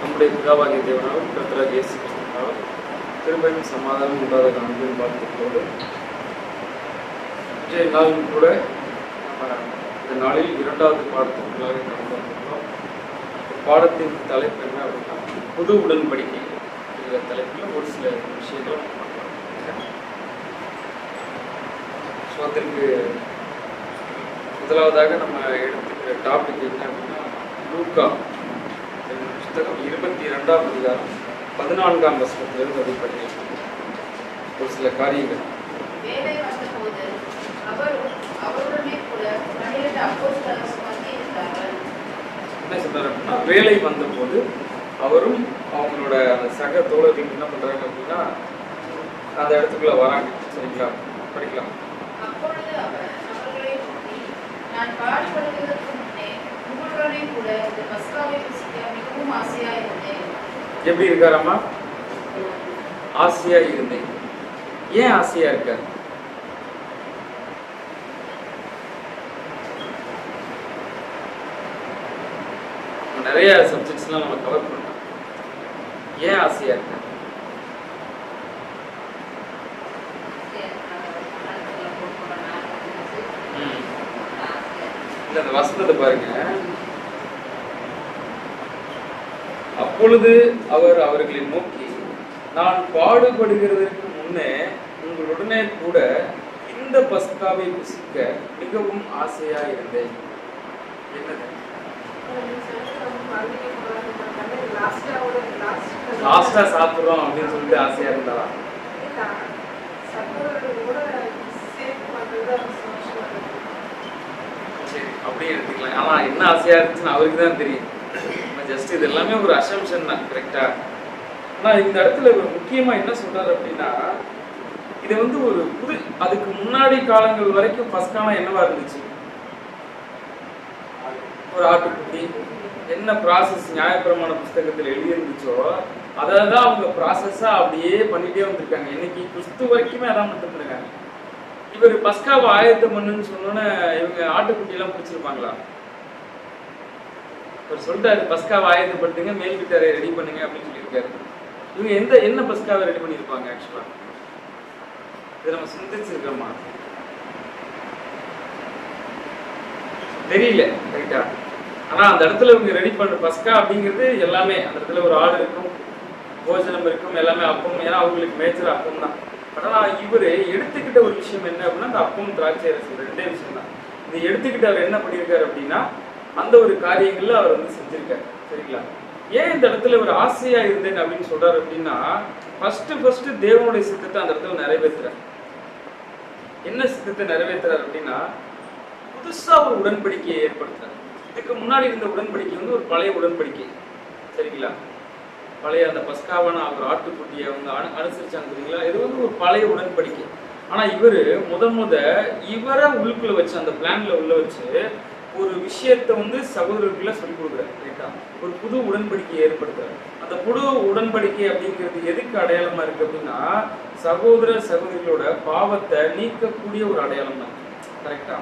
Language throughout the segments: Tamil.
நம்முடைய பிதாவாகிய தேவனாலும் கர்த்தராகிய இயேசு கிறிஸ்துவினாலும் திரும்பவும் சமாதானம் உண்டாத அன்பின் வாழ்த்துக்களோடு இன்றைய நாளில் கூட இந்த நாளில் இரண்டாவது பாடத்திற்குள்ளாக கடந்து வந்திருக்கிறோம். பாடத்தின் தலைப்பு என்ன அப்படின்னா புது உடன்படிக்கை என்ற தலைப்பில் ஒரு சில விஷயங்களும் அதற்கு முதலாவதாக நம்ம எடுத்துக்கிற டாபிக் என்ன அப்படின்னா லூக்கா புத்தகம் 22ஆம் அதிகாரம் 14ஆம் வசனத்திலிருந்து அதை பற்றி ஒரு சில காரியங்கள். என்ன சொல்றாரு அப்படின்னா, வேலை வந்தபோது அவரும் அவங்களோட அந்த சக தோழர்கள் என்ன பண்றாங்க அப்படின்னா அந்த இடத்துக்குள்ள வராங்க. சரிங்களா, படிக்கலாம். எப்படி இருக்காரம்மா? ஆசையா இருந்தேன். ஏன் ஆசையா இருக்காரு? நிறைய சப்ஜெக்ட்ஸ்லாம் நம்ம கவர் பண்ணோம். ஏன் ஆசையா இருக்காரு? அந்த வசனத்தை பாருங்க. அப்பொழுது அவர் அவர்களை நோக்கி, நான் பாடுபடுகிறதற்கு முன்னே உங்களுடனே கூட இந்த பஸ்காவை புசிக்க மிகவும் ஆசையா இருந்தேன். என்னது? லாஸ்டா சாப்பிடுறோம் அப்படின்னு சொல்லிட்டு ஆசையா இருந்தா சரி, அப்படியே எடுத்துக்கலாம். ஆனா என்ன ஆசையா இருந்துச்சுன்னு அவருக்கு தான் தெரியும். ஜஸ்ட் இது எல்லாமே ஒரு அசம்ஷன் தான், கரெக்டா? ஆனா இந்த இடத்துல ஒரு முக்கியமா என்ன சொல்றாரு அப்படின்னா, இது வந்து ஒரு புது, அதுக்கு முன்னாடி காலங்கள் வரைக்கும் பஸ்கானா என்னவா இருந்துச்சு? ஒரு ஆட்டுக்குட்டி. என்ன ப்ராசஸ் நியாயப்பிரமாண புஸ்தகத்தில் எழுதியிருந்துச்சோ அதை தான் அவங்க ப்ராசஸா அப்படியே பண்ணிட்டே வந்திருக்காங்க. இன்னைக்கு கிறிஸ்து வரைக்குமே அதான் பண்ணிட்டு இருக்காங்க. இவர் பஸ்காவை ஆயத்தம் பண்ணுன்னு சொன்னோன்னே இவங்க ஆட்டுக்குட்டியெல்லாம் பிடிச்சிருப்பாங்களா? இவர் சொல்லிட்டாரு பஸ்காவை ஆயத்தப்படுத்துங்க, மேல் வீட்டாரை ரெடி பண்ணுங்க அப்படின்னு சொல்லியிருக்காரு. இவங்க என்ன பஸ்காவை ரெடி பண்ணியிருப்பாங்க? ஆக்சுவலா இதை நம்ம சிந்திச்சிருக்கோமா? தெரியல, ரைட்டா? ஆனா அந்த இடத்துல இவங்க ரெடி பண்ற பஸ்கா அப்படிங்கிறது எல்லாமே அந்த இடத்துல ஒரு ஆடு இருக்கும், போஜனம் இருக்கும், எல்லாமே அப்பம். ஏன்னா அவங்களுக்கு மேய்ச்சல் அப்பம் தான். ஆனா இவரு எடுத்துக்கிட்ட ஒரு விஷயம் என்ன அப்படின்னா அந்த அப்பம் திராட்சை ரசம் ரெண்டே விஷயம் தான். இது எடுத்துக்கிட்டு அவர் என்ன பண்ணியிருக்காரு அப்படின்னா அந்த ஒரு காரியங்கள்ல அவர் வந்து செஞ்சிருக்காரு. சரிங்களா? ஏன் இந்த இடத்துல ஒரு ஆசையா இருந்தேன் அப்படின்னு சொல்றாரு அப்படின்னா, ஃபர்ஸ்ட் தேவனுடைய சித்தத்தை அந்த இடத்துல நிறைவேற்றுறாரு. என்ன சித்தத்தை நிறைவேற்றுறாரு அப்படின்னா புதுசா ஒரு உடன்படிக்கையை ஏற்படுத்துறாரு. இதுக்கு முன்னாடி இருந்த உடன்படிக்கை வந்து ஒரு பழைய உடன்படிக்கை. சரிங்களா? பழைய அந்த பஸ்காவான அவர் ஆட்டுக்குட்டியை அவங்க அனுசரிச்சாங்க தெரியுங்களா? இது வந்து ஒரு பழைய உடன்படிக்கை. ஆனா இவரு இவரை உள்ளுக்குள்ள வச்சு அந்த பிளான்ல உள்ள வச்சு ஒரு விஷயத்த வந்து சகோதரர்களுக்குள்ள சொல்லிக் கொடுக்குறாரு. ரைட்டா? ஒரு புது உடன்படிக்கையை ஏற்படுத்துறாரு. அந்த புது உடன்படிக்கை அப்படிங்கிறது எதுக்கு அடையாளமா இருக்கு அப்படின்னா சகோதர சகோதரிகளோட பாவத்தை நீக்கக்கூடிய ஒரு அடையாளம் தான். கரெக்டா?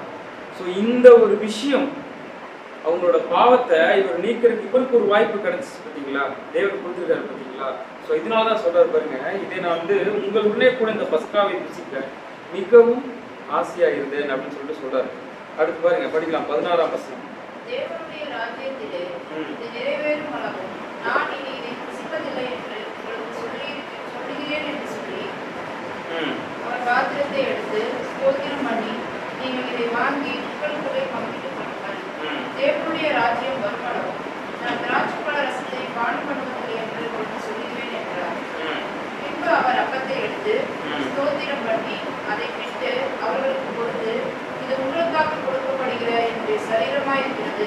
ஸோ இந்த ஒரு விஷயம் அவங்களோட பாவத்தை இவர் நீக்கிறதுக்கு இவருக்கு ஒரு வாய்ப்பு கிடைச்சிச்சு. பார்த்தீங்களா? தேவன் கொடுத்துருக்காரு. பார்த்தீங்களா? ஸோ இதனாலதான் சொல்றாரு பாருங்க, இதே நான் வந்து உங்களுடனே கூட இந்த பஸ்காவை புசிக்க மிகவும் ஆசையா இருந்தேன் அப்படின்னு சொல்லிட்டு சொல்றாரு. அடுத்து பாருங்க, படிக்கலாம். 16ஆம் வசனம். தேவனுடைய ராஜ்யத்திலே இது நிறைவேறும் அளவும் நான் இனி இதை புசிப்பதில்லை என்று உங்களுக்கு சொல்லுகிறேன் என்று சொல்லி அவர் பாத்திரத்தை எடுத்து ஸ்தோத்திரம் பண்ணி, நீங்கள் இதை வாங்கி மக்களுக்குள்ளே பங்கிட்டுக் கொள்ளுங்கள். தேவனுடைய ராஜ்யம் வரும் அளவும் நான் திராட்சைப்பழ ரசத்தை பானம் பண்ணுவதில்லை என்று உங்களுக்கு சொல்லுகிறேன் என்றார். பின்பு அவர் அப்பத்தை எடுத்து ஸ்தோத்திரம் பண்ணி அதை பிட்டு அவர்களுக்கு கொடுத்து, இது உங்களுக்காக கொடுக்கப்படுகிற என்னுடைய சரீரமாய் இருக்கிறது,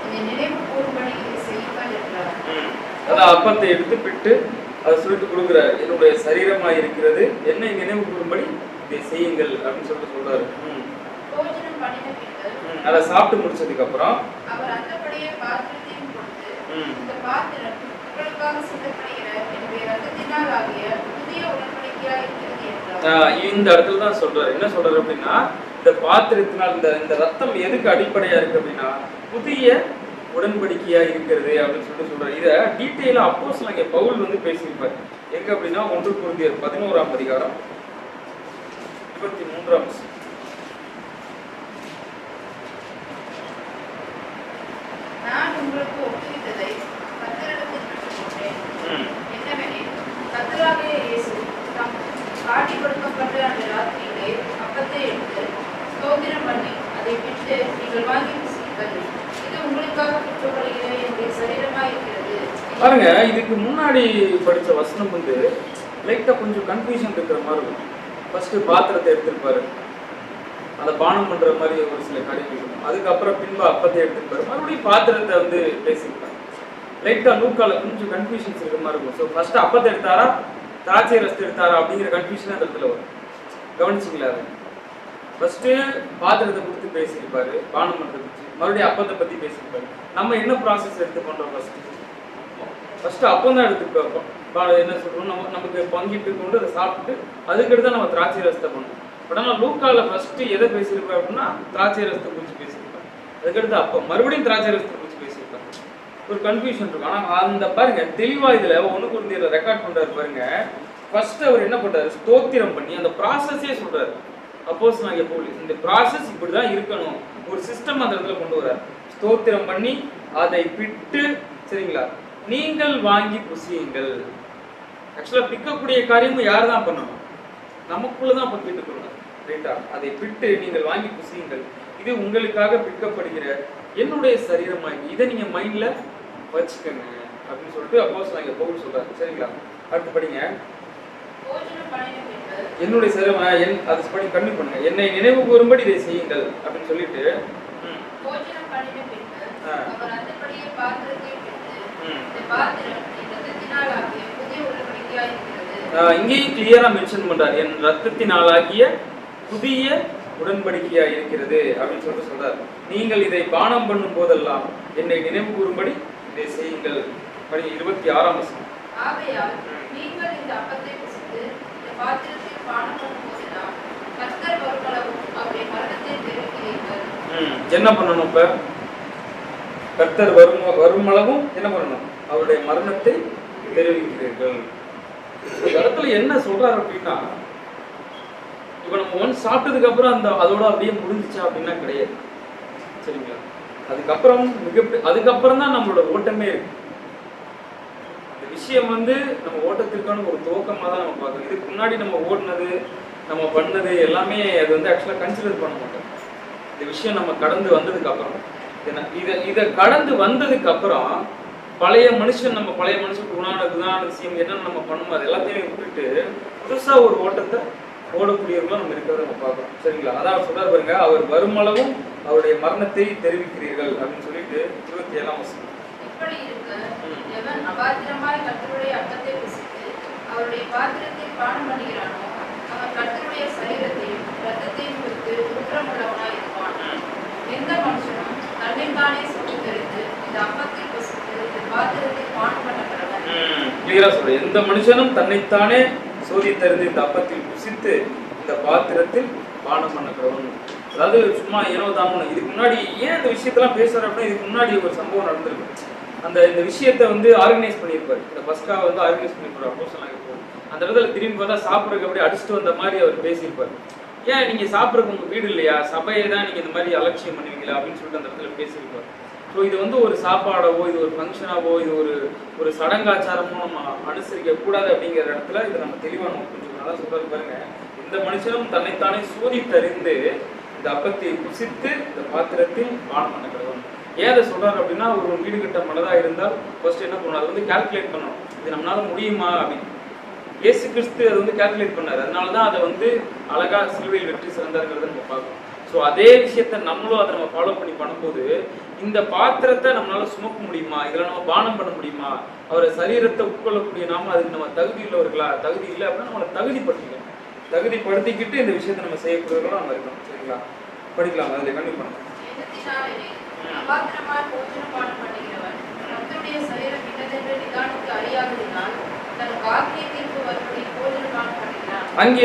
இதை நினைவு கூறும்படி இதை செய்யுங்கள் என்றார். அதான் அப்பத்தை எடுத்து பிட்டு அதை சொல்லிட்டு கொடுக்குறாரு, என்னுடைய சரீரமாய் இருக்கிறது, என்னை நினைவு கூறும்படி இதை செய்யுங்கள் அப்படின்னு சொல்லிட்டு சொல்றாரு. போஜனம் பண்ணின பின்பு அதை சாப்பிட்டு முடிச்சதுக்கு அப்புறம் அவர் அந்தபடியே பாத்திரத்தையும் கொடுத்து, இந்த பாத்திரம் உங்களுக்காக சிந்தப்படுகிற என்னுடைய ரத்தத்தினால் ஆகிய புதிய உடன்படிக்கையாய் இருக்கிறது என்றார். இந்த இடத்துல தான் சொல்றாரு. என்ன சொல்றாரு அப்படின்னா இந்த பாத்திரத்தினால் இந்த ரத்தம் எதுக்கு அடிப்படையா இருக்கு அப்படின்னா புதிய உடன்படிக்கையா இருக்கிறது அப்படின்னு சொல்லிட்டு சொல்றாரு. இதை டீட்டெயிலா அப்போஸ்தலனாகிய பவுல் வந்து பேசியிருப்பார். எங்க அப்படின்னா 1 கொரிந்தியர் 11ஆம் அதிகாரம் 23ஆம் வசனம். நான் உங்களுக்கு ஒப்புவித்ததை கர்த்தரிடத்தில் பெற்றுக்கொண்டேன். என்னவெனில், கர்த்தராகிய இயேசு தாம் காட்டிக் கொடுக்கப்பட்ட அந்த ராத்திரியிலே அப்பத்தை எடுத்து ஸ்தோத்திரம் பண்ணி அதை விட்டு நீங்கள் வாங்கி புசியுங்கள். இது உங்களுக்காக விற்கப்படுகிற என்னுடைய சரீரமாய் இருக்கிறது. பாருங்க, இதுக்கு முன்னாடி படிச்ச வசனம் வந்து லைட்டா கொஞ்சம் கன்ஃபியூஷன் இருக்கிற மாதிரி இருக்கும். ஃபர்ஸ்ட் பாத்திரத்தை எடுத்திருப்பாரு, அதை பானம் பண்ற மாதிரி ஒரு சில காரியங்கள் இருக்கும். அதுக்கப்புறம் பின்பு அப்பத்தை எடுத்துருப்பாரு, மறுபடியும் பாத்திரத்தை வந்து பேசியிருப்பாரு. லைட்டா லூக்கால கொஞ்சம் கன்ஃபியூஷன்ஸ் இருக்கிற மாதிரி இருக்கும். ஸோ ஃபர்ஸ்ட் அப்பத்தை எடுத்தாரா திராட்சை ரசத்தை எடுத்தாரா அப்படிங்கிற கன்ஃபியூஷன் அந்த இடத்துல வரும். கவனிச்சிங்களா? அது ஃபர்ஸ்ட் பாத்திரத்தை கொடுத்து பேசியிருப்பாரு, பானம் பண்றதை பற்றி, மறுபடியும் அப்பத்தை பத்தி பேசியிருப்பாரு. நம்ம என்ன ப்ராசஸ் எடுத்து பண்றோம்? ஃபர்ஸ்ட் அப்பம் தான் எடுத்துப்போம். என்ன சொல்றோம், நமக்கு பங்கிட்டு கொண்டு அதை சாப்பிட்டு அதுக்கடுத்து நம்ம திராட்சை ரசத்தை பண்ணோம். பட் ஆனால் லூக்கால ஃபர்ஸ்ட் எதை பேசியிருப்பாரு அப்படின்னா திராட்சை ரசத்தை குறித்து பேசியிருப்பாரு, அதுக்கடுத்து அப்பம், மறுபடியும் திராட்சை ரசத்தை குறித்து பேசியிருப்பாரு. ஒரு கன்ஃபியூஷன் இருக்கும். ஆனால் அந்த பாருங்க தெளிவா இதுல 1 கொரிந்தியர் ரெக்கார்ட் பண்றாரு பாருங்க. ஃபர்ஸ்ட் அவர் என்ன பண்றாரு, ஸ்தோத்திரம் பண்ணி அந்த ப்ராசஸே சொல்றாரு. அப்போஸ்தலனாகிய பவுல் இந்த ப்ராசஸ் இப்படிதான் இருக்கணும், ஒரு சிஸ்டம் அந்த இடத்துல கொண்டு வர்றாரு. ஸ்தோத்திரம் பண்ணி அதை விட்டு, சரிங்களா, நீங்கள் வாங்கி புசியுங்கள். ஆக்சுவலா பிக்கக்கூடிய காரியமும் யார் தான் பண்ணணும்? நமக்குள்ளதான் பங்கிட்டு கொள்ளணும். ரைட்டா? அதை விட்டு நீங்கள் வாங்கி புசியுங்கள், இது உங்களுக்காக பிக்கப்படுகிற என்னுடைய சரீரமாகி, இதை நீங்க மைண்ட்ல வச்சுக்கோங்க அப்படின்னு சொல்லிட்டு அப்போஸ்தலனாகிய பவுல் சொல்றாரு. சரிங்களா? அடுத்து படிங்க. என்னுடைய சரீரம் அது படி கம்மி பண்ணுங்க, என்னை நினைவு கூறும்படி இதை செய்யுங்கள் அப்படின்னு சொல்லிட்டு இங்கேயும் கிளியரா மென்ஷன் பண்றாரு, என் ரத்தத்தினாலாகிய புதிய உடன்படிக்கையா இருக்கிறது அப்படின்னு சொல்லிட்டு சொல்றாரு. நீங்கள் இதை பானம் பண்ணும் போதெல்லாம் என்னை நினைவு கூறும்படி இதை செய்யுங்கள். 26ஆம் வசனம். நீங்கள் இந்த அப்பத்தை புசித்து இந்த பாத்திரத்தில் பானம் பண்ணும் போதெல்லாம் கர்த்தர் வருமளவும் அவருடைய மரணத்தை தெரிவிக்கிறீர்கள். என்ன பண்ணணும்? இப்ப கர்த்தர் வருமளவும் என்ன பண்ணணும்? அவருடைய மரணத்தை தெரிவிக்கிறீர்கள். இந்த இடத்துல என்ன சொல்றாரு அப்படின்னா, இப்ப நம்ம ஒன்ஸ் சாப்பிட்டதுக்கு அப்புறம் அந்த அதோட அப்படியே முடிஞ்சிச்சா அப்படின்னா கிடையாது. சரிங்களா? அதுக்கப்புறம் தான் நம்மளோட ஓட்டமே இருக்கு. இந்த விஷயம் வந்து நம்ம ஓட்டத்திற்கான ஒரு துவக்கமா தான் நம்ம பார்க்கணும். இதுக்கு முன்னாடி நம்ம ஓடினது, நம்ம பண்ணது எல்லாமே அது வந்து ஆக்சுவலா கன்சிடர் பண்ண மாட்டோம். இந்த விஷயம் நம்ம கடந்து வந்ததுக்கு அப்புறம், இதை கடந்து வந்ததுக்கு அப்புறம் பழைய மனுஷனுக்கு குணான விஷயம் என்னன்னு நம்ம பண்ணுமோ அது எல்லாத்தையும் விட்டுட்டு புதுசா ஒரு ஓட்டத்தை ஓடக்கூடியவர்களும் நம்ம இருக்கிறத நம்ம பார்க்கறோம். சரிங்களா? அதான் சொல்றாரு பாருங்க, அவர் வருமளவும் அவருடைய மரணத்தை தெரிவிக்கிறீர்கள் அப்படின்னு சொல்லிட்டு 27ஆம் வசனம். இப்படி இருக்க எவன் அபாத்திரமாய் கர்த்தருடைய அப்பத்தை புசித்து அவருடைய பாத்திரத்தில் பானம் பண்ணுகிறானோ அவன் கர்த்தருடைய சரீரத்தையும் இரத்தத்தையும் குறித்து குற்றமுள்ளவனாய் இருப்பான். எந்த மனுஷனும் தன்னைத்தானே சுத்திகரித்து இந்த அப்பத்தில் புசித்து இந்த பாத்திரத்தில் பானம் பண்ணப்படவன். கிளியரா சொல்றேன், எந்த மனுஷனும் தன்னைத்தானே சோதித்தறிந்து இந்த அப்பத்தில் புசித்து இந்த பாத்திரத்தில் பானம் பண்ணப்படுவன். அதாவது சும்மா ஏனோ தாமோ. இதுக்கு முன்னாடி ஏன் இந்த விஷயத்தெல்லாம் பேசுற அப்படின்னா, இதுக்கு முன்னாடி ஒரு சம்பவம் நடந்திருக்கு. இந்த விஷயத்தை வந்து ஆர்கனைஸ் பண்ணியிருப்பாரு, இந்த பஸ்கா வந்து ஆர்கனைஸ் பண்ணியிருப்பாரு அப்போஸ்தலனாகிய பவுல். அந்த இடத்துல திரும்பி பார்த்தா சாப்பிட்றதுக்கு அப்படியே அடிச்சுட்டு வந்த மாதிரி அவர் பேசியிருப்பாரு. ஏன் நீங்க சாப்பிட்றதுக்கு உங்க வீடு இல்லையா, சபையை தான் நீங்க இந்த மாதிரி அலட்சியம் பண்ணுவீங்களா அப்படின்னு சொல்லிட்டு அந்த இடத்துல பேசியிருப்பாரு. ஸோ இது வந்து ஒரு சாப்பாடவோ, இது ஒரு ஃபங்க்ஷனாவோ, இது ஒரு சடங்காச்சாரமோ நம்ம அனுசரிக்க கூடாது அப்படிங்கிற இடத்துல இதை நம்ம தெளிவாக நம்ம கொஞ்சம் நல்லா சொல்றது பாருங்க. இந்த மனுஷனும் தன்னைத்தானே சோதித்தறிந்து இந்த அப்பத்தை புசித்து இந்த பாத்திரத்தில் பானம் பண்ண கிடவன். ஏன் அதை சொல்றாரு அப்படின்னா, ஒரு வீடு கட்ட மனதா இருந்தால் ஃபர்ஸ்ட் என்ன பண்ணணும், அதை வந்து கால்குலேட் பண்ணணும். இது நம்மளால முடியுமா அப்படின்னு. இயேசு கிறிஸ்து அதை வந்து கால்குலேட் பண்ணாரு. அதனாலதான் அதை வந்து அழகா சிலுவையில் வெற்றி சிறந்தாருங்கிறத நம்ம பார்க்கணும். ஸோ அதே விஷயத்த நம்மளும் அதை நம்ம ஃபாலோ பண்ணி பண்ணும்போது, இந்த பாத்திரத்தை நம்மளால சுமக்க முடியுமா, இதெல்லாம் நம்ம பானம் பண்ண முடியுமா, அவரை சரீரத்தை உட்கொள்ளக்கூடிய நாம அதுக்கு நம்ம தகுதி உள்ளவர்களா, தகுதி இல்லை அப்படின்னா நம்மளை தகுதிப்படுத்திக்கிட்டு இந்த விஷயத்தை நம்ம செய்யக்கூடியவர்களா நம்ம இருக்கணும். சரிங்களா? படிக்கலாம், அதில் கண்டிப்பாக பண்ணணும். அங்க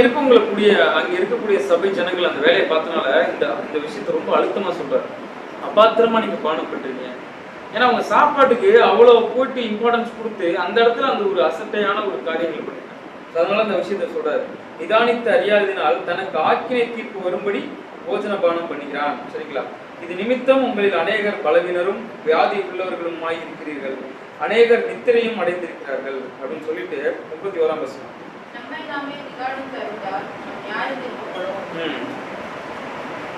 இருக்கக்கூடிய சபை ஜனங்கள் அந்த வேலையை பார்த்தனால இந்த விஷயத்த ரொம்ப அழுத்தமா சொல்றாரு. அபாத்திரமா நீங்க பானம் பண்றீங்க, ஏன்னா அவங்க சாப்பாட்டுக்கு அவ்வளோ போட்டு இம்பார்ட்டன்ஸ் கொடுத்து அந்த இடத்துல அந்த ஒரு அசட்டையான ஒரு காரியங்கள் பண்ணிட்டாங்க. அதனால அந்த விஷயத்த சொல்றாரு, நிதானித்து அறியாததினால் தனக்கு ஆக்கினை தீர்ப்பு வரும்படி போஜன பானம் பண்ணுகிறான். சரிங்களா? இது நிமித்தம் உங்களில் அநேகர் பலவினரும் வியாதி உள்ளவர்களுமாய் இருக்கிறீர்கள், அநேகர் நித்திரையும் அடைந்திருக்கிறார்கள் அப்படின்னு சொல்லிட்டு 31ஆம் வசனம். நம்மை நாமே நிதானித்து அறிந்தால் நியாயம் தீர்க்கப்படும்.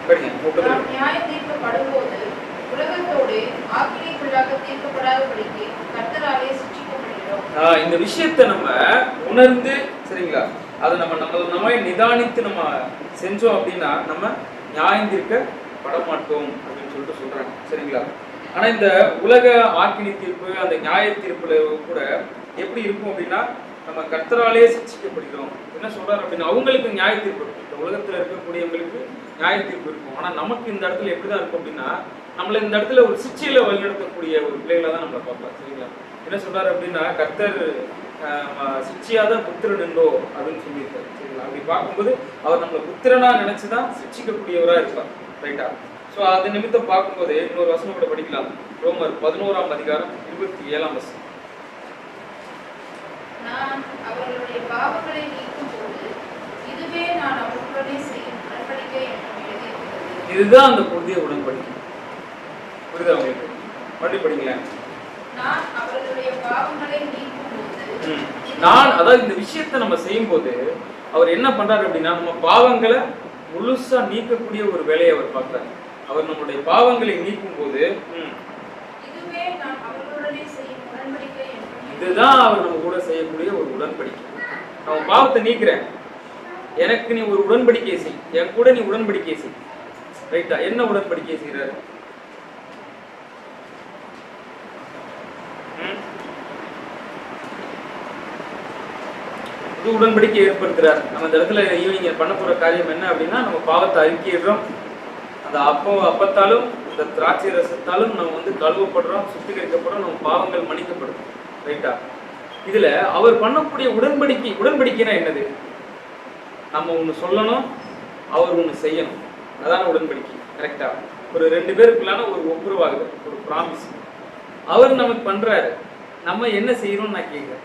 படிங்க. நாம் நியாயம் தீர்க்கப்படும்போது உலகத்தோடு ஆக்கினைக்குள்ளாக தீர்க்கப்படாதபடிக்கு கர்த்தராலே சிட்சிக்கப்படுகிறோம். இந்த விஷயத்தை நம்ம உணர்ந்து, சரிங்களா, அதை நம்ம நிதானித்து நம்ம செஞ்சோம் அப்படின்னா நம்ம நியாயம் தீர்க்கப்பட மாட்டோம் அப்படின்னு சொல்லிட்டு சொல்றாங்க. சரிங்களா? ஆனா இந்த உலக ஆக்கினை தீர்ப்பு, அந்த நியாய தீர்ப்புல கூட எப்படி இருக்கும் அப்படின்னா நம்ம கர்த்தராலே சிட்சிக்கப்படுகிறோம். என்ன சொல்றாரு அப்படின்னா அவங்களுக்கு நியாய தீர்ப்பு இருக்கும், இந்த உலகத்துல இருக்கக்கூடியவங்களுக்கு நியாய தீர்ப்பு இருக்கும். ஆனா நமக்கு இந்த இடத்துல எப்படிதான் இருக்கும் அப்படின்னா நம்மள இந்த இடத்துல ஒரு சிச்சையில வழிநடத்தக்கூடிய ஒரு பிள்ளைகளை தான் நம்மளை பார்க்கலாம். சரிங்களா? என்ன சொல்றாரு அப்படின்னா கர்த்தர் சிச்சியாதான் புத்திரன் என்றோ அப்படின்னு சொல்லியிருக்காரு. சரிங்களா? அப்படி பார்க்கும்போது அவர் நம்மளை புத்திரனா நினைச்சுதான் சிச்சிக்கக்கூடியவரா இருப்பார். ரைட்டா? ஸோ அது நிமித்தம் பார்க்கும்போது இன்னொரு வசனம் கூட படிக்கலாம். ரோமர் 11ஆம் அதிகாரம் 27ஆம் வசனம். நான் அவர்களுடைய பாவங்களை நீக்கும் போது இதுவே நான் அவர்களுடனே செய்யும் உடன்படிக்கை என்று எழுதியிருக்கிறது. இதுதான் அந்த புதிய உடன்படிக்கை. புரியுதா உங்களுக்கு? மறுபடி படிங்களேன். நான் அவர்களுடைய பாவங்களை நீக்கும் போது நான், அதாவது இந்த விஷயத்தை நம்ம செய்யும் போது அவர் என்ன பண்றாரு அப்படின்னா நம்ம பாவங்களை முழுசா நீக்கக்கூடிய ஒரு வேலையை அவர் பார்க்கிறார். அவர் நம்மளுடைய பாவங்களை நீக்கும் போது இதுவே நான் அவர்களுடனே செய்யும் உடன்படிக்கை என்று, இதுதான் அவர் நம்ம கூட செய்யக்கூடிய ஒரு உடன்படிக்கை. அவன் பாவத்தை நீக்கிறேன், எனக்கு நீ ஒரு உடன்படிக்கை செய், என் கூட நீ உடன்படிக்கை செய். ரைட்டா? என்ன உடன்படிக்கை செய்யறாரு? புது உடன்படிக்கை ஏற்படுத்துறார். நம்ம இந்த இடத்துல ஈவினிங் பண்ண போற காரியம் என்ன அப்படின்னா நம்ம பாவத்தை அறிக்கையிடுறோம். அந்த அப்பத்தாலும் இந்த திராட்சை ரசத்தாலும் நம்ம கழுவப்படுறோம், சுத்திகரிக்கப்படுறோம், நம்ம பாவங்கள் மன்னிக்கப்படும். ரைட்டா? இதுல அவர் பண்ணக்கூடிய உடன்படிக்கைனா என்னது? நம்ம ஒண்ணு சொல்லணும், அவர் ஒண்ணு செய்யணும். அதான உடன்படிக்கை. கரெக்டா? ஒரு 2 பேருக்குள்ளான ஒரு ஒப்புரவாகுது, ஒரு ப்ராமிஸ். அவர் நமக்கு பண்றாரு, நம்ம என்ன செய்யணும்னு நான் கேட்கிறேன்.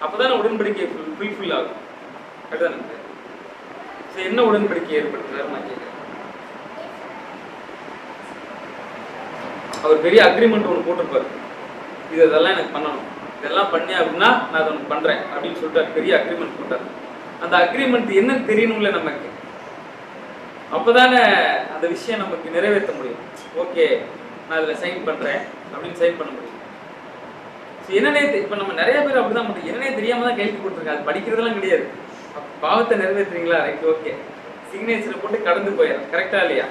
அப்பதான உடன்படிக்கை ஃபுல்ஃபில் ஆகும். அதுதான் என்ன உடன்படிக்கை ஏற்படுத்துறாரு நான் கேட்கிறேன். அவர் பெரிய அக்ரிமெண்ட் ஒன்று போட்டிருப்பாரு, இதெல்லாம் எனக்கு பண்ணணும், இதெல்லாம் பண்ணி அப்படின்னா நான் அதை ஒன்று பண்றேன் அப்படின்னு சொல்லிட்டு பெரிய அக்ரிமெண்ட் போட்டார். அந்த அக்ரிமெண்ட் என்னன்னு தெரியணும்ல நமக்கு, அப்பதானே அந்த விஷயம் நமக்கு நிறைவேற்ற முடியும். ஓகே நான் அதில் சைன் பண்றேன் அப்படின்னு சைன் பண்ண முடியும். என்னன்னே இப்ப நம்ம நிறைய பேர் அப்படிதான் பண்ணுறோம், என்னன்னே தெரியாம தான் கையெழுத்து போட்டுருக்காங்க. அது படிக்கிறதெல்லாம் கிடையாது. பாவத்தை நிறைவேற்றுறீங்களா, ரைட், ஓகே, சிக்னேச்சரை போட்டு கடந்து போயிடும். கரெக்டா இல்லையா?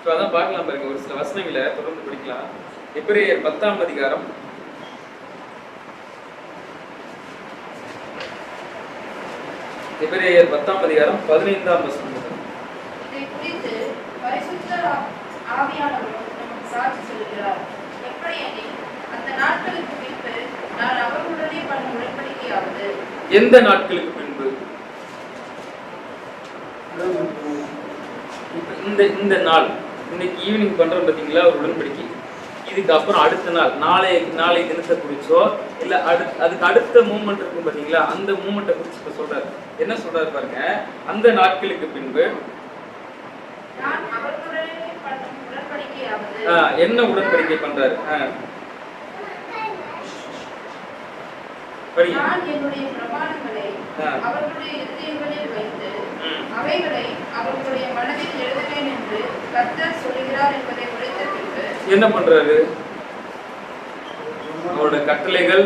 ஸோ அதான் பார்க்கலாம் பாருங்க, ஒரு சில வசனங்களை தொடர்ந்து படிக்கலாம். எபிரேயர் 10ஆம் அதிகாரம் 15ஆம் வசனம். இதை குறித்து பரிசுத்த ஆவியானவர் நமக்கு சாட்சி சொல்கிறார். எப்படியெனில் அந்த நாட்களுக்கு பின்பு நான் அவர்களுடனே பண்ண உடன்படிக்கையாவது. எந்த நாட்களுக்கு பின்பு? இந்த நாள், இன்னைக்கு ஈவினிங் பண்றோம் பார்த்தீங்களா ஒரு உடன்படிக்கை. இதுக்கு அப்புறம் அடுத்த நாள், நாளை தினத்தை குறிச்சோ இல்ல அதுக்கு அடுத்த மூமெண்ட் இருக்கும் பார்த்தீங்களா, அந்த மூமெண்ட்டை குறிச்சு இப்ப சொல்றாரு. என்ன சொல்றாரு பாருங்க, அந்த நாட்களுக்கு பின்பு நான் அவர்களுடனே பண்ண உடன்படிக்கையாவது. என்ன உடன்படிக்கை பண்றாரு? நான் என்னுடைய பிரமாணங்களை அவர்களுடைய இருதயங்களில் வைத்து அவைகளை அவர்களுடைய மனதில் எழுதுவேன் என்று கர்த்தர் சொல்கிறார் என்பதை உரைத்த பின்பு என்ன பண்றாரு? அவரோட கட்டளைகள்,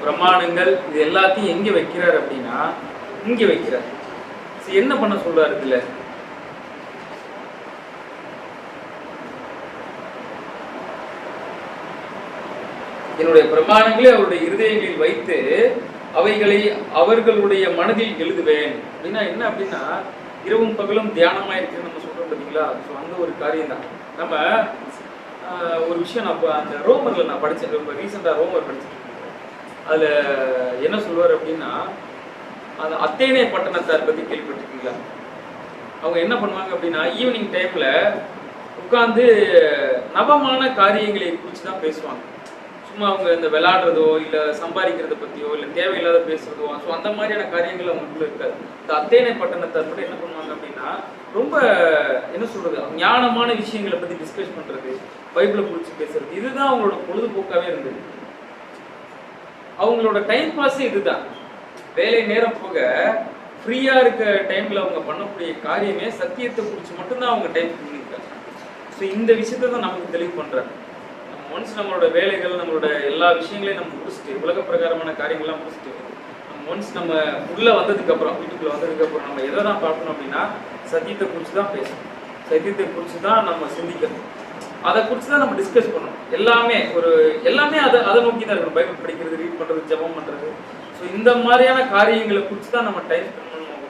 பிரமாணங்கள், இது எல்லாத்தையும் எங்க வைக்கிறார் அப்படின்னா இங்க வைக்கிறார். என்ன பண்ண சொல்றாரு இதுல? என்னுடைய பிரமாணங்களை அவருடைய இருதயங்களில் வைத்து அவைகளை அவர்களுடைய மனதில் எழுதுவேன் அப்படின்னா என்ன அப்படின்னா இரவும் பகலும் தியானமா இருக்குன்னு நம்ம சொல்றோம் பார்த்தீங்களா. ஸோ அந்த ஒரு காரியம் தான். நம்ம ஒரு விஷயம் நான் அந்த ரோமர்ல நான் படித்தேன், ரொம்ப ரீசெண்டாக ரோமர் படிச்சுட்டு அதுல என்ன சொல்லுவார் அப்படின்னா, அந்த அத்தேனே பட்டணத்தார் பத்தி கேள்விப்பட்டிருக்கீங்களா? அவங்க என்ன பண்ணுவாங்க அப்படின்னா ஈவினிங் டைம்ல உட்கார்ந்து நவமான காரியங்களை குறித்து தான் பேசுவாங்க. சும்மா அவங்க இந்த விளையாடுறதோ இல்லை சம்பாதிக்கிறத பற்றியோ இல்லை தேவையில்லாத பேசுறதோ, ஸோ அந்த மாதிரியான காரியங்கள் அவங்களுக்குள்ள இருக்காது. இந்த அத்தேனை பட்டணத்தை மட்டும் என்ன பண்ணுவாங்க அப்படின்னா, ரொம்ப என்ன சொல்றது, ஞானமான விஷயங்களை பற்றி டிஸ்கஸ் பண்ணுறது, பைபிளை குறித்து பேசுறது, இதுதான் அவங்களோட பொழுதுபோக்காகவே இருந்தது. அவங்களோட டைம் பாஸே இதுதான். வேலை நேரம் போக ஃப்ரீயாக இருக்க டைமில் அவங்க பண்ணக்கூடிய காரியமே சத்தியத்தை குறித்து மட்டும்தான் அவங்க டைம் பண்ணியிருக்காங்க. ஸோ இந்த விஷயத்தை தான் நமக்கு தெளிவு பண்ணுறாங்க. நம்ம ஒன்ஸ் நம்மளோட வேலைகள், நம்மளோட எல்லா விஷயங்களையும் நம்ம முடிச்சுட்டு, உலக பிரகாரமான காரியங்கள்லாம் முடிச்சுட்டு, நம்ம ஒன்ஸ் நம்ம உள்ளே வந்ததுக்கப்புறம், வீட்டுக்குள்ளே வந்ததுக்கப்புறம் நம்ம எதை தான் பார்க்கணும் அப்படின்னா, சத்தியத்தை குறித்து தான் பேசணும், சத்தியத்தை குறித்து தான் நம்ம சிந்திக்கணும், அதை குறித்து தான் நம்ம டிஸ்கஸ் பண்ணணும். எல்லாமே அதை நோக்கி தான் இருக்கணும். பைபிள் படிக்கிறது, ரீட் பண்ணுறது, ஜெபம் பண்ணுறது. ஸோ இந்த மாதிரியான காரியங்களை குறித்து தான் நம்ம டைம் ஸ்பெண்ட் பண்ணணும்.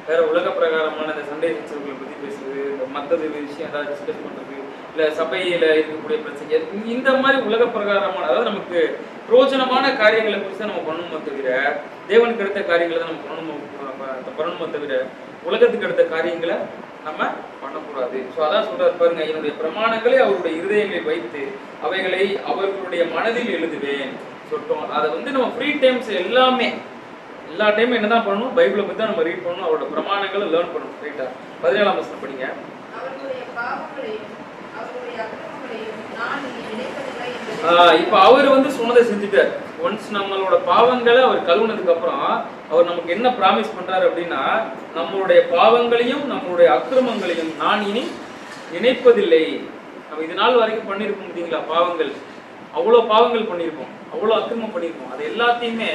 வேற உலக பிரகாரமான இந்த சண்டை சச்சரவுகளை பற்றி பேசுறது, இந்த மற்றது விஷயம் ஏதாவது டிஸ்கஸ் பண்ணுறது, இல்லை சபையில் இருக்கக்கூடிய பிரச்சனை, இந்த மாதிரி உலக பிரகாரமான, அதாவது நமக்கு பிரோஜனமான காரியங்களை குறித்து தான் நம்ம பண்ணணுமோ தவிர, தேவனுக்கு அடுத்த காரியங்களை தான் நம்ம பண்ணணுமோ தவிர, உலகத்துக்கு அடுத்த காரியங்களை நம்ம பண்ணக்கூடாது. ஸோ அதான் சொல்றாரு பாருங்க, என்னுடைய பிரமாணங்களை அவருடைய இருதயங்களில் வைத்து அவைகளை அவர்களுடைய மனதில் எழுதுவேன் சொல்லிட்டோம். அதை நம்ம ஃப்ரீ டைம்ஸ் எல்லா டைமும் என்னதான் பண்ணணும், பைபிளை பற்றி தான் நம்ம ரீட் பண்ணணும், அவரோட பிரமாணங்களை லேர்ன் பண்ணணும். ரைட்டா? 17ஆம் வசனம் படிங்க. இப்ப அவர் சொன்னதை செஞ்சுட்டார். ஒன்ஸ் நம்மளோட பாவங்களை அவர் கழுவுனதுக்கு அப்புறம் அவர் நமக்கு என்ன ப்ராமிஸ் பண்றாரு அப்படின்னா, நம்மளுடைய பாவங்களையும் நம்மளுடைய அக்கிரமங்களையும் நான் இனி நினைப்பதில்லை. நம்ம இது நாள் வரைக்கும் பண்ணியிருக்கோம் பார்த்தீங்களா, பாவங்கள், அவ்வளோ பாவங்கள் பண்ணியிருக்கோம், அவ்வளோ அக்கிரமம் பண்ணியிருக்கோம். அது எல்லாத்தையுமே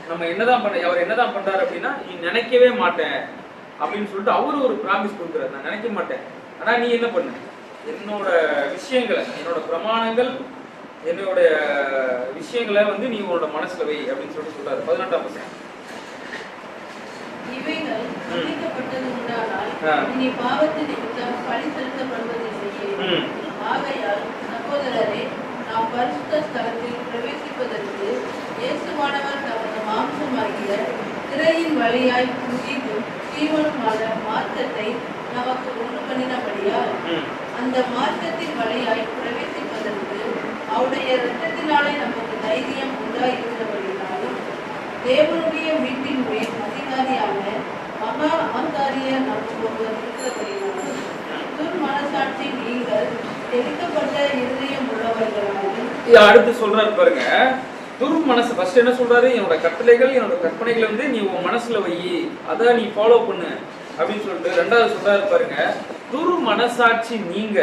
நம்ம அவர் என்னதான் பண்றாரு அப்படின்னா, நீ நினைக்கவே மாட்டேன் அப்படின்னு சொல்லிட்டு அவரு ஒரு ப்ராமிஸ் கொடுக்குறாரு. நான் நினைக்க மாட்டேன், ஆனா நீ என்ன பண்ணு, என்னோட விஷயங்களை, என்னோட பிரமாணங்கள், என்னோட விஷயங்களை நீ உன்னோட மனசுல வை அப்படின்னு சொல்லிட்டு சொல்றாரு. 18ஆம் வசனம். நாம் பரிசுத்த ஸ்தலத்தில் பிரவேசிப்பதற்கு இயேசுவானவர் தமது மாம்சமாகிய திரையின் வழியாய் புதிதும் ஜீவனுமான மார்க்கத்தை நமக்கு உண்டு பண்ணினபடியால் அந்த மார்க்கத்தின் வழியாய் பிரவேசிப்பதற்கு அவருடைய இரத்தத்தினாலே நமக்கு தைரியம் உண்டாயிருந்தபடினாலும் தேவனுடைய வீட்டின் மேல் அதிகாரியான மகா ஆசாரியர் நமக்கு ஒருவர் இருக்கிறபடினாலும் துர்மனசாட்சி நீங்கள் தெளிக்கப்பட்ட இருதயம் உள்ளவர்களாகும். அடுத்து சொல்றாரு பாருங்க, துர்மனசு. ஃபர்ஸ்ட் என்ன சொல்றாரு, என்னோட கட்டளைகள், என்னோட கற்பனைகளை நீ உன் மனசுல வை, அதை நீ ஃபாலோ பண்ணு அப்படின்னு சொல்லிட்டு ரெண்டாவது சொல்றாரு பாருங்க, துர்மனசாட்சி நீங்க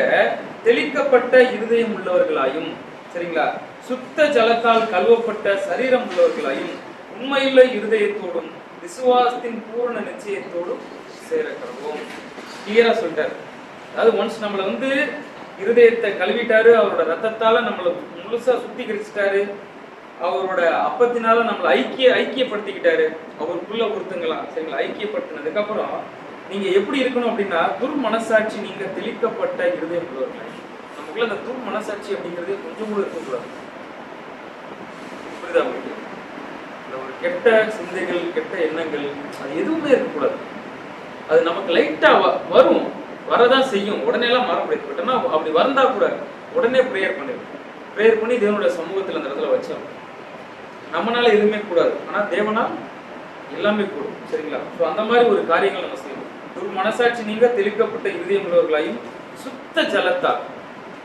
தெளிக்கப்பட்ட இருதயம் உள்ளவர்களாயும், சரிங்களா, சுத்த ஜலத்தால் கழுவப்பட்ட சரீரம் உள்ளவர்களாயும், உண்மையுள்ள இருதயத்தோடும் விசுவாசத்தின் பூரண நிச்சயத்தோடும் சேரக்கடவோம். கிளியரா சொல்லிட்டாரு. அதாவது ஒன்ஸ் நம்மளை இருதயத்தை கழுவிட்டாரு, அவரோட ரத்தத்தால நம்மளை முழுசா சுத்திகரிச்சிட்டாரு, அவரோட அப்பத்தினால நம்மளை ஐக்கியப்படுத்திக்கிட்டாரு, அவருக்குள்ள ஒருத்தங்களா, சரிங்களா, ஐக்கியப்படுத்தினதுக்கு அப்புறம் நீங்க எப்படி இருக்கணும் அப்படின்னா, துர்மனசாட்சி நீங்க தெளிக்கப்பட்ட இருதயம் உள்ளவர்கள். நமக்குள்ள அந்த துர்மனசாட்சி அப்படிங்கிறது கொஞ்சம் கூட இருக்கக்கூடாது. புரியுதா உங்களுக்கு? இந்த ஒரு கெட்ட சிந்தைகள், கெட்ட எண்ணங்கள், அது எதுவுமே இருக்கக்கூடாது. அது நமக்கு லைட்டா வரும், வரதான் செய்யும், உடனே எல்லாம் மாற முடியாது. பட் ஆனால் அப்படி வந்தா கூட உடனே ப்ரேயர் பண்ணி தேவனுடைய சமூகத்தில் அந்த இடத்துல வச்சோம். நம்மளால எதுவுமே கூடாது, ஆனால் தேவனால் எல்லாமே கூடும். சரிங்களா? ஸோ அந்த மாதிரி ஒரு காரியங்கள் நம்ம செய்யணும். ஒரு மனசாட்சி நீங்க தெளிக்கப்பட்ட இருதயம் உள்ளவர்களாயும் சுத்த ஜலத்தால்,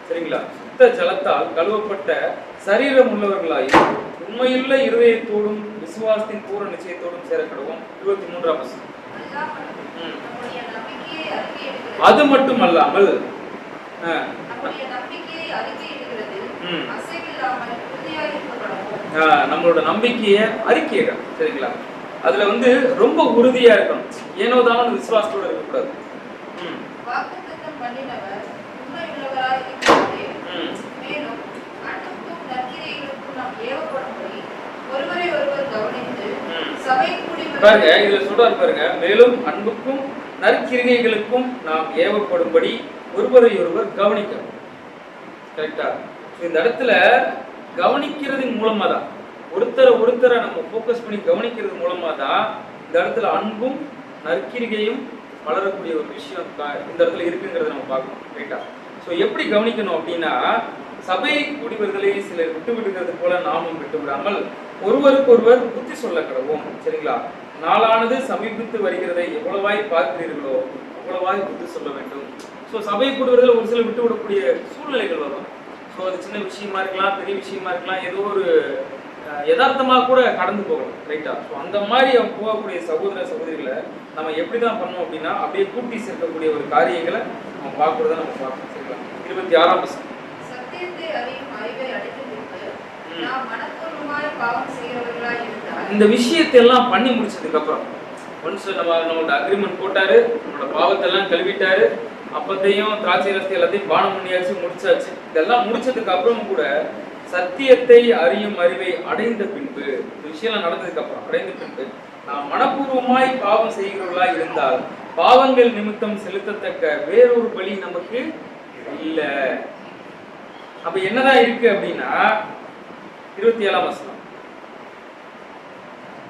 சரிங்களா, சுத்த ஜலத்தால் கழுவப்பட்ட சரீரம் உள்ளவர்களாயும் உண்மையுள்ள இருதயத்தோடும் விசுவாசத்தின் பூரண நிச்சயத்தோடும் சேரக்கடவும். 23ஆம் வசனம். அது மட்டும் அல்லாமல் நம்மளோட நம்பிக்கையை அறிக்கையிடும். சரிங்களா? அதுல ரொம்ப உறுதியா இருக்கணும். ஏனோதான் விசுவாசத்தோட இருக்கக்கூடாது. பாருங்க, இதுல சொல்றாரு பாருங்க, மேலும் அன்புக்கும் நற்கிரிகைகளுக்கும் நாம் ஏவப்படும்படி ஒருவரை ஒருவர் கவனிக்கணும். கரெக்டா? இந்த இடத்துல கவனிக்கிறதின் மூலமா தான், ஒருத்தரை நம்ம ஃபோக்கஸ் பண்ணி கவனிக்கிறது மூலமா தான் இந்த இடத்துல அன்பும் நற்கிரிகையும் வளரக்கூடிய ஒரு விஷயம் இந்த இடத்துல இருக்குங்கிறத நம்ம பார்க்கணும். ரைட்டா? ஸோ எப்படி கவனிக்கணும் அப்படின்னா, சபை கூடி வருதலை சிலர் விட்டு விடுகிறது போல நாமும் விட்டு விடாமல் ஒருவருக்கொருவர் புத்தி சொல்ல கடவோம். சரிங்களா? நாளானது சமீபித்து வருகிறதை எவ்வளவாய் பார்க்கிறீர்களோ அவ்வளவாய் புத்தி சொல்ல வேண்டும். ஸோ சபை கூடி வருதல் ஒரு சில விட்டு விடக்கூடிய சூழ்நிலைகள் வரும். ஸோ அது சின்ன விஷயமா இருக்கலாம், பெரிய விஷயமா இருக்கலாம், ஏதோ ஒரு யதார்த்தமாக கூட கடந்து போகணும். ரைட்டா? ஸோ அந்த மாதிரி போகக்கூடிய சகோதர சகோதரிகளை நம்ம எப்படி தான் பண்ணோம் அப்படின்னா, அப்படியே கூட்டி சேர்க்கக்கூடிய ஒரு காரியங்களை நம்ம பார்க்கறத நம்ம பார்க்கணும். சரிங்களா? 26ஆம் வசனம். சத்தியத்தை அறியும் அறிவை அடைந்துவிட்டு நாம் மனப்பூர்வமாய் பாவம் செய்கிறவர்களாய் இருந்தால் இந்த விஷயத்தை எல்லாம் பண்ணி முடிச்சதுக்கு அப்புறம் ஒன்ஸ் நம்மளோட அக்ரிமெண்ட் போட்டாரு, நம்மளோட பாவத்தை எல்லாம் கழுவிட்டாரு, அப்பத்தையும் திராட்சை ரசத்தை எல்லாத்தையும் பானம் பண்ணியாச்சு, முடிச்சாச்சு. இதெல்லாம் முடிச்சதுக்கு அப்புறம் கூட சத்தியத்தை அறியும் அறிவை அடைந்த பின்பு, இந்த விஷயம் நடந்ததுக்கு அப்புறம் அடைந்த பின்பு நாம் மனப்பூர்வமாய் பாவம் செய்கிறவர்களா இருந்தால் பாவங்கள் நிமித்தம் செலுத்தத்தக்க வேறொரு பலி நமக்கு இல்ல. அப்ப என்னதான் இருக்கு அப்படின்னா 27ஆம் வசனம்.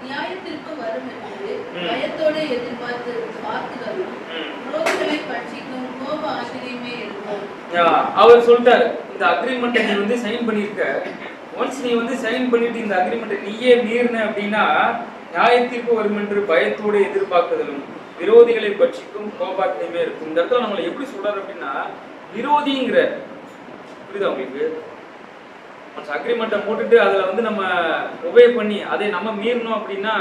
நியாயத்திற்கு வரும் என்று பயத்தோட பார்த்துகளும் விரோதிகளை பட்சிக்கும் கோப ஆசிரியமே இருக்கும். அவர் சொல்லிட்டாரு, இந்த அக்ரிமெண்ட்டை நீ வந்து சைன் பண்ணிருக்க, ஒன்ஸ் நீ வந்து சைன் பண்ணிட்டு இந்த அக்ரிமெண்ட்டை நீயே மீறின அப்படின்னா நியாயத்திற்கு வரும் என்று பயத்தோட எதிர்பார்க்குதலும் விரோதிகளை பட்சிக்கும் கோபாக்கியமே இருக்கும். இந்த இடத்துல நம்மளை எப்படி சொல்றாரு அப்படின்னா, விரோதிங்கிற, புரியுதா உங்களுக்கு? அக்ரிமெண்ட்டை போட்டுட்டு அதில் வந்து நம்ம ஒபே பண்ணி அதை நம்ம மீறணும் அப்படின்னா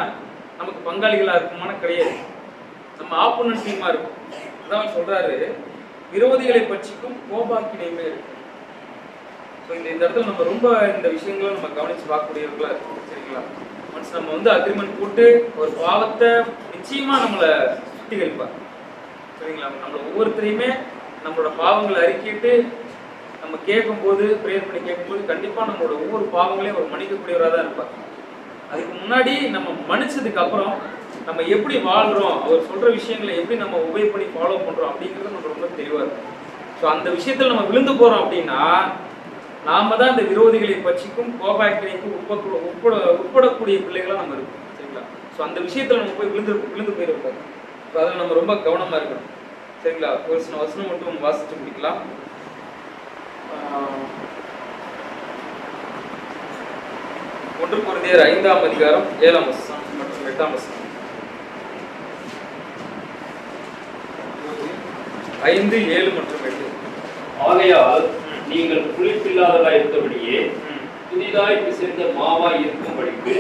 நமக்கு பங்காளிகளாக இருக்குமான கிடையாது, நம்ம ஆப்போனன்ட் டீமாக இருக்கும். அதான் சொல்றாரு, விரோதிகளை பட்சிக்கும் கோபாக்கினையுமே இருக்கும். ஸோ இந்த இடத்துல நம்ம ரொம்ப இந்த விஷயங்களை நம்ம கவனிச்சு பார்க்கக்கூடியவர்களா இருக்கும். சரிங்களா? ஒன்ஸ் நம்ம வந்து அக்ரிமெண்ட் போட்டு ஒரு பாவத்தை நிச்சயமா நம்மளை சுத்திகரிப்பார். சரிங்களா? நம்மளை ஒவ்வொருத்தரையுமே நம்மளோட பாவங்களை அறிக்கிட்டு நம்ம கேட்கும்போது, ப்ரேயர் பண்ணி கேட்கும்போது கண்டிப்பா நம்மளோட ஒவ்வொரு பாவங்களையும் ஒரு மன்னிக்கக்கூடியவராக தான் இருப்பார். அதுக்கு முன்னாடி நம்ம மன்னிச்சதுக்கு அப்புறம் நம்ம எப்படி வாழ்றோம், அவர் சொல்ற விஷயங்களை எப்படி நம்ம உபயோக பண்ணி ஃபாலோ பண்றோம் அப்படிங்கிறது நம்ம ரொம்ப தெளிவா இருக்கும். ஸோ அந்த விஷயத்துல நம்ம விழுந்து போறோம் அப்படின்னா நாம தான் இந்த விரோதிகளை பட்சிக்கும் கோபாக்கினைக்கும் உட்படக்கூடிய பிள்ளைகளா நம்ம இருக்கும். சரிங்களா? ஸோ அந்த விஷயத்துல நம்ம போய் விழுந்து போயிருக்கோம். ஸோ அதில் நம்ம ரொம்ப கவனமா இருக்கணும். சரிங்களா? ஒரு சில வசனம் மட்டும் வாசிச்சு முடிக்கலாம். 1 கொரிந்தியர் 5ஆம் அதிகாரம் 7ஆம் வசனம் மற்றும் 8ஆம் வசனம். 5, 7 மற்றும் 8. ஆகையால் நீங்கள் புளிப்பில்லாதவராய் இருந்தபடியே புதிதாய் பிசைந்த மாவாய் இருக்கும்படிக்கு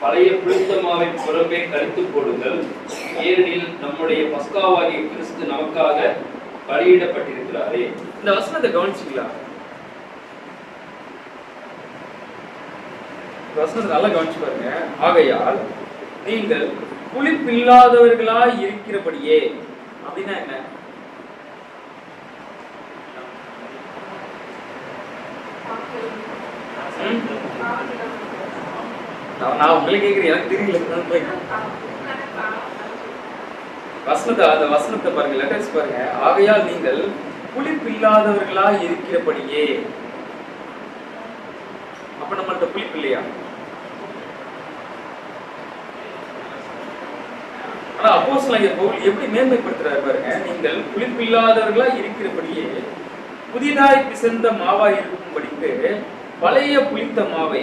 பழைய புளித்த மாவை புறம்பே கழித்து போடுங்கள். ஏனெனில் நம்முடைய பஸ்காவாகிய கிறிஸ்து நமக்காக பலியிடப்பட்டிருக்கிறாரே. இந்த வசனத்தை கவனிச்சுக்கலாம். வசனத்தை நல்லா கவனிச்சு பாருங்க. ஆகையால் நீங்கள் புளிப்பில்லாதவர்களாய் இருக்கிறபடியே அப்படின்னா என்ன? நான் உங்களை கேட்கிறேன், எனக்கு தெரியல. அந்த வசனத்தை பாருங்க, லெட்டர்ஸ் பாருங்க. ஆகையால் நீங்கள் புளிப்பில்லாதவர்களாய் இருக்கிறபடியே. அப்ப நம்மள்ட்ட புளிப்பு இல்லையா? ஆனா அப்போஸ்தலனாகிய பவுல் எப்படி மேன்மைப்படுத்துறாரு பாருங்க. நீங்கள் புளிப்பில்லாதவர்களாய் இருக்கிறபடியே புதிதாய் பிசைந்த மாவாய் இருக்கும்படிக்கு பழைய புளித்த மாவை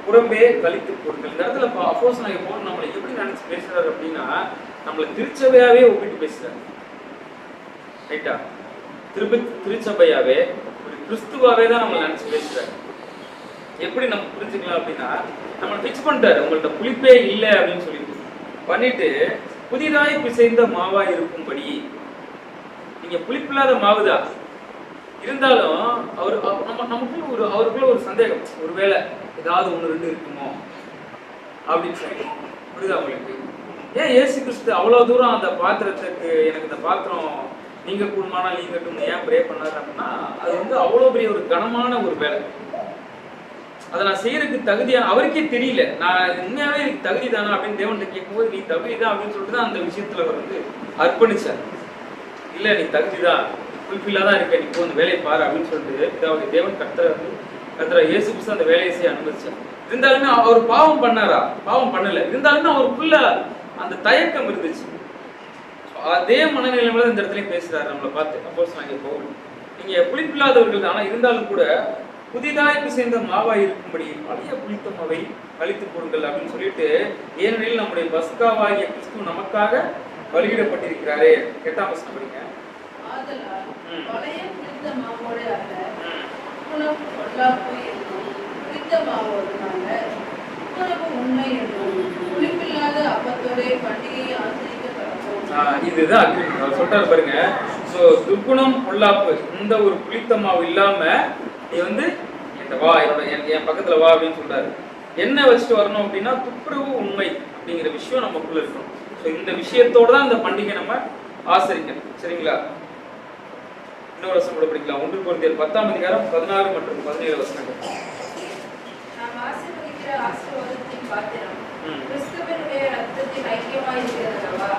புறம்பே கழித்து போடுங்கள். இந்த இடத்துல அப்போஸ்தலனாகிய பவுல் நம்மளை எப்படி நினைச்சு பேசுறாரு அப்படின்னா, நம்மளை திருச்சபையாவே ஒப்பிட்டு பேசுறாரு. ரைட்டா? திருச்சபையாவே ஒரு கிறிஸ்துவாவே தான் நம்மளை நினைச்சு பேசுறாரு. எப்படி நம்ம புரிஞ்சுக்கலாம் அப்படின்னா, நம்மளை பிக்ஸ் பண்ணிட்டாரு, உங்கள்ட்ட புளிப்பே இல்லை அப்படின்னு சொல்லிட்டு பண்ணிட்டு புதிதாய் பிசைந்த மாவா இருக்கும்படி. நீங்க புளிப்பில்லாத மாவுதான் இருந்தாலும் அவர் அவருக்குள்ள ஒரு சந்தேகம், ஒருவேளை ஏதாவது 1-2 இருக்குமோ அப்படின்னு சொல்லி. புரியுதா உங்களுக்கு? ஏன் இயேசு கிறிஸ்து அவ்வளவு தூரம் அந்த பாத்திரத்துக்கு, எனக்கு இந்த பாத்திரம் நீங்க கூடுமானா நீங்கட்டும்னு ஏன் ப்ரே பண்ணாரு அப்படின்னா, அது வந்து அவ்வளவு பெரிய ஒரு கனமான ஒரு வேலை. அதை நான் செய்யறதுக்கு தகுதியான அவருக்கே தெரியல. நான் உண்மையாவே எனக்கு தகுதி தானா அப்படின்னு தேவன்கிட்ட கேட்கும்போது, நீ தகுதி தான் அப்படின்னு சொல்லிட்டு தான் அந்த விஷயத்துல அவர் வந்து அர்ப்பணிச்சார். இல்ல நீ தகுதி தான், ஃபுல்ஃபில்லாதான் இருக்க, நீ அந்த வேலையை பாரு அப்படின்னு சொல்லிட்டு தேவன் கர்த்தர் இயேசு கிறிஸ்து அந்த வேலையை செய்ய அனுமதிச்சார். இருந்தாலுமே அவர் பாவம் பண்ணாரா? பாவம் பண்ணல. இருந்தாலுமே அவருக்குள்ள அந்த தயக்கம் இருந்துச்சு. அதே மனநிலையில இந்த இடத்துலயும் பேசுறாரு நம்மளை பார்த்து அப்போஸ்தலனாகிய பவுல். நீங்க புளிப்பில்லாதவர்கள் தான், ஆனா இருந்தாலும் கூட புதிதாய் பிசைந்த மாவாய் இருக்கும்படி பழைய புளித்த மாவை கழித்து போடுங்கள் அப்படின்னு சொல்லிட்டு, ஏனெனில் நம்முடைய பஸ்காவாகிய கிறிஸ்து நமக்காக பலியிடப்பட்டிருக்கிறாரே. 8ஆம் வசனம் படிங்க. ஆதலால் பழைய புளித்த மாவோடு அல்ல, துப்புரவு பொல்லாப்பு என்றும் புளித்த மாவோடுனால துப்புரவு உண்மை என்றும் புளிப்பில்லாத அப்பத்தோடே பண்டிகையை ஆசரிக்க கடப்போம். இதுதான் அக்ரிமெண்ட். அவர் சொல்றாரு பாருங்க. ஸோ துர்க்குணம் பொல்லாப்பு, இந்த ஒரு புளித்த மாவு இல்லாம நீ வந்து வா, என் பக்கத்துல வா அப்படின்னு சொல்றாரு. என்ன வச்சுட்டு வரணும் அப்படின்னா துப்புரவு உண்மை அப்படிங்கிற விஷயம் நமக்குள்ள இருக்கணும். ஸோ இந்த விஷயத்தோட தான் இந்த பண்டிகை நம்ம ஆசரிக்கணும். சரிங்களா? இன்னொரு வசனம் கூட படிக்கலாம். 1 கொரிந்தியர் 10ஆம் அதிகாரம் 16 மற்றும் 17 வசனங்கள். நாம் ஆசீர்வதிக்கிற ஆசீர்வாதத்தின் பாத்திரம் கிறிஸ்துவினுடைய ரத்தத்தின் ஐக்கியமாய் இருக்கிறதல்லவா?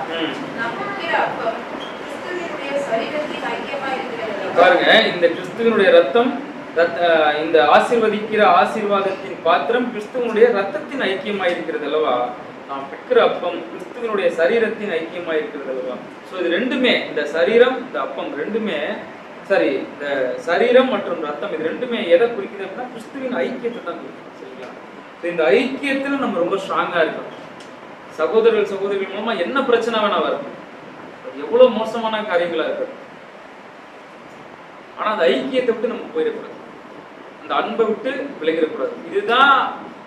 நாம் விற்கிற அப்பம் கிறிஸ்துவினுடைய சரீரத்தின் ஐக்கியமாய் இருக்கிறதல்லவா? பாருங்க, இந்த கிறிஸ்துவினுடைய ரத்தம், இந்த ஆசீர்வதிக்கிற ஆசீர்வாதத்தின் பாத்திரம் கிறிஸ்துவனுடைய ரத்தத்தின் ஐக்கியமாய் இருக்கிறது அல்லவா? நாம் பெற்ற அப்பம் கிறிஸ்துவனுடைய சரீரத்தின் ஐக்கியமாய் இருக்கிறது அல்லவா? ஸோ இது ரெண்டுமே, இந்த சரீரம் இந்த அப்பம் ரெண்டுமே, சரி, இந்த சரீரம் மற்றும் ரத்தம் இது ரெண்டுமே எதை குறிக்குது அப்படின்னா கிறிஸ்துவின் ஐக்கியத்தை தான் குறிக்குது. சரிங்களா? ஸோ இந்த ஐக்கியத்தில் நம்ம ரொம்ப ஸ்ட்ராங்கா இருக்கணும். சகோதரர்கள் சகோதரிகள் மூலமா என்ன பிரச்சனை வேணா வரும், எவ்வளவு மோசமான காரியங்களா இருக்கு, ஆனா அந்த ஐக்கியத்தை விட்டு நம்ம போயிடக்கூடாது, அந்த அன்பை விட்டு விலகிடக்கூடாது. இதுதான்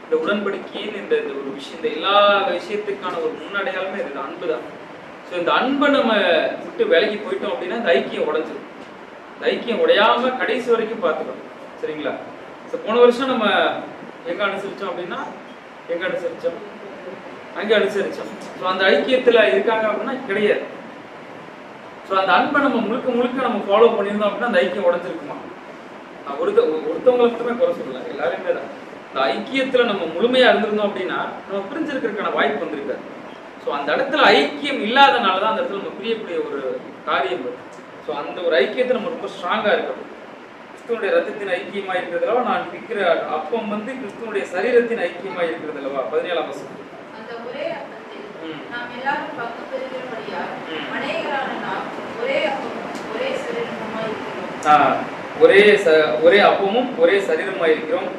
இந்த உடன்படிக்கையின் இந்த ஒரு விஷயம், இந்த எல்லா விஷயத்துக்கான ஒரு முன்னடையாலுமே இது அன்பு தான். ஸோ இந்த அன்பை நம்ம விட்டு விலகி போயிட்டோம் அப்படின்னா இந்த ஐக்கியம் உடைஞ்சிடும். இந்த ஐக்கியம் உடையாம கடைசி வரைக்கும் பார்த்துக்கணும். சரிங்களா? ஸோ போன வருஷம் நம்ம எங்க அனுசரிச்சோம் அப்படின்னா எங்க அனுசரிச்சோம், அங்கே அனுசரிச்சோம். ஸோ அந்த ஐக்கியத்துல இருக்காங்க அப்படின்னா கிடையாது. ஸோ அந்த அன்பை நம்ம முழுக்க முழுக்க நம்ம ஃபாலோ பண்ணியிருந்தோம் அப்படின்னா அந்த ஐக்கியம் உடஞ்சிருக்குமா? ஒருத்தவங்களை மட்டுமே குறை சொல்லல, எல்லாருமே தான். இந்த ஐக்கியத்துல நம்ம முழுமையா இருந்திருந்தோம் அப்படின்னா நம்ம பிரிஞ்சிருக்கிறதுக்கான வாய்ப்பு வந்திருக்காது. ஸோ அந்த இடத்துல ஐக்கியம் இல்லாதனால தான் அந்த இடத்துல நம்ம பிரியக்கூடிய ஒரு காரியம் வரும். ஸோ அந்த ஒரு ஐக்கியத்தை நம்ம ரொம்ப ஸ்ட்ராங்கா இருக்கணும். கிறிஸ்துவனுடைய ரத்தத்தின் ஐக்கியமா இருக்கிறதுலவா நான் விற்கிற அப்பம் வந்து கிறிஸ்துவனுடைய சரீரத்தின் ஐக்கியமா இருக்கிறது அல்லவா? 17ஆம் வசனம். அந்த ஒரே அப்பத்தில் நாம் எல்லாரும் பங்கு பெறுகிறபடியால் அநேகரான நாம் ஒரே அப்பமும் ஒரே சரீரமுமாய் இருக்கிறோம். ஒரே அப்பமும் ஒரே சரீரமாய் இருக்கிறோம்.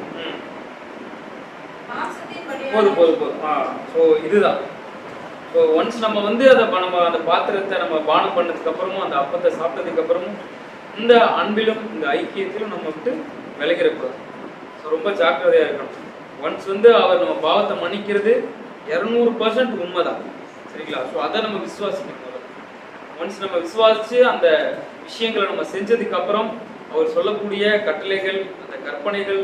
போதும். ஸோ இதுதான். ஸோ ஒன்ஸ் நம்ம வந்து நம்ம அந்த பாத்திரத்தை நம்ம பானம் பண்ணதுக்கு அப்புறமும் அந்த அப்பத்தை சாப்பிட்டதுக்கு அப்புறமும் இந்த அன்பிலும் இந்த ஐக்கியத்திலும் நம்ம விட்டு விலகிடக்கூடாது. ஸோ ரொம்ப ஜாக்கிரதையா இருக்கணும். ஒன்ஸ் வந்து அவர் நம்ம பாவத்தை மன்னிக்கிறது 200% உண்மைதான். சரிங்களா? ஸோ அதை நம்ம விசுவாசிக்கணும். ஒன்ஸ் நம்ம விசுவாசிச்சு அந்த விஷயங்களை நம்ம செஞ்சதுக்கு அப்புறம் அவர் சொல்லக்கூடிய கட்டளைகள், அந்த கற்பனைகள்,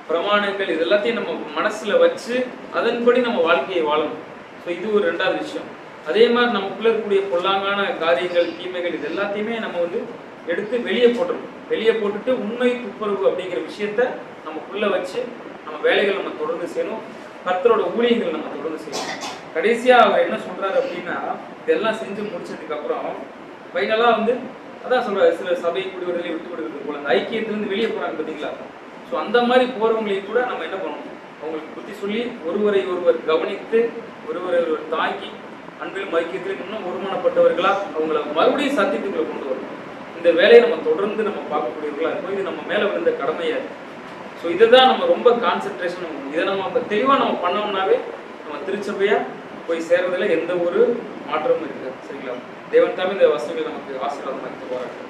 பிரமாணங்கள் இது எல்லாத்தையும் நம்ம மனசுல வச்சு அதன்படி நம்ம வாழ்க்கையை வாழணும். ஸோ இது ஒரு 2வது விஷயம். அதே மாதிரி நமக்குள்ள இருக்கக்கூடிய பொல்லாங்கான காரியங்கள், தீமைகள் இது எல்லாத்தையுமே நம்ம வந்து எடுத்து வெளியே போட்டுருணும். வெளியே போட்டுட்டு உண்மை துப்புரவு அப்படிங்கிற விஷயத்த நமக்குள்ள வச்சு நம்ம வேலைகள் நம்ம தொடர்ந்து செய்யணும். கர்த்தரோட ஊழியங்கள் நம்ம தொடர்ந்து செய்யணும். கடைசியா அவர் என்ன சொல்றாரு அப்படின்னா, இதெல்லாம் செஞ்சு முடிச்சதுக்கு அப்புறம் ஃபைனலா வந்து அதான் சொல்றாரு, சில சபை குடிவர்களை விட்டு கொடுக்குறது போல அந்த ஐக்கியத்திலிருந்து வெளியே போறாங்க பார்த்தீங்களா? ஸோ அந்த மாதிரி போறவங்களையும் கூட நம்ம என்ன பண்ணணும், அவங்களுக்கு புத்தி சொல்லி ஒருவரை ஒருவர் கவனித்து ஒருவரை ஒருவர் தாங்கி அன்பிலும் ஐக்கியத்திலும் இன்னும் ஒருமானப்பட்டவர்களா அவங்கள மறுபடியும் சத்தியத்துக்குள்ள கொண்டு வரணும். இந்த வேலையை நம்ம தொடர்ந்து நம்ம பார்க்கக்கூடியவர்களா இருக்கும். இது நம்ம மேல விழுந்த கடமையா இருக்கு. ஸோ இதை தான் நம்ம ரொம்ப கான்சென்ட்ரேஷன், இதை நம்ம தெளிவாக நம்ம பண்ணோம்னாவே நம்ம திருச்சபையா போய் சேர்றதுல எந்த ஒரு மாற்றமும் இருக்காது. சரிங்களா? தேவன் தாமே இந்த வசனங்களை நமக்கு ஆசீர்வாதமாக போராட்டம்.